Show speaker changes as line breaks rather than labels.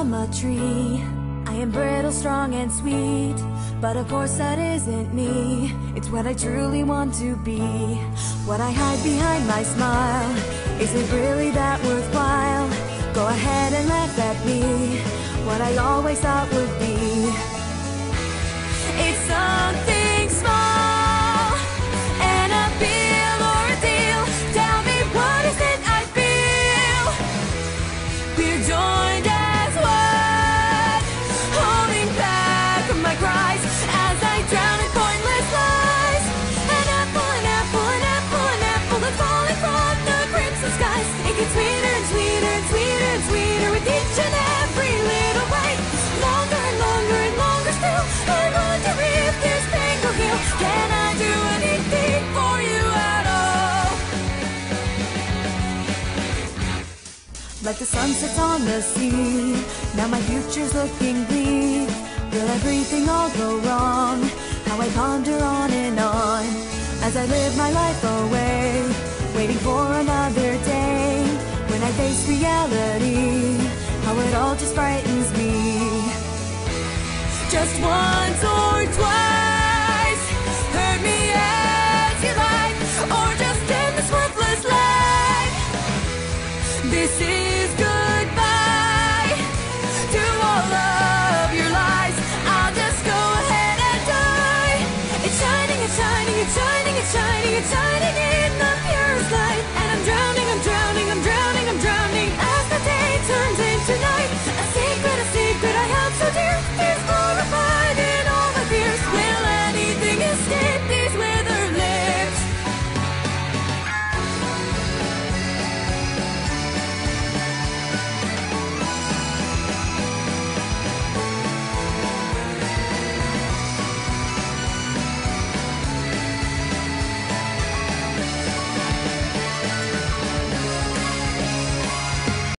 from a tree. I am brittle, strong and sweet, but of course that isn't me. It's what I truly want to be. What I hide behind my smile, is it really that worthwhile? Go ahead and let that be what I always thought would be. It's something small, an appeal or a deal. Tell me, what is it I feel? We're joined as one, holding back my cries as I drown in pointless lies. An apple, an apple, an apple, an apple that's falling from the crimson skies. It gets sweeter and sweeter and sweeter and sweeter with each and every little bite. Longer and longer and longer still. I wonder if this pain will heal. Can I do anything for you at all? Like the sun sets on the sea, now my future's looking bleak. Will everything all go wrong? How I ponder on and on as I live my life away, waiting for another day when I face reality. How it all just frightens me. Just once or twice, hurt me as you like, or just end this worthless life. This is goodbye to all of your lies. I'll just go ahead and die. It's shining, it's shining, it's shining, it's shining, it's shining.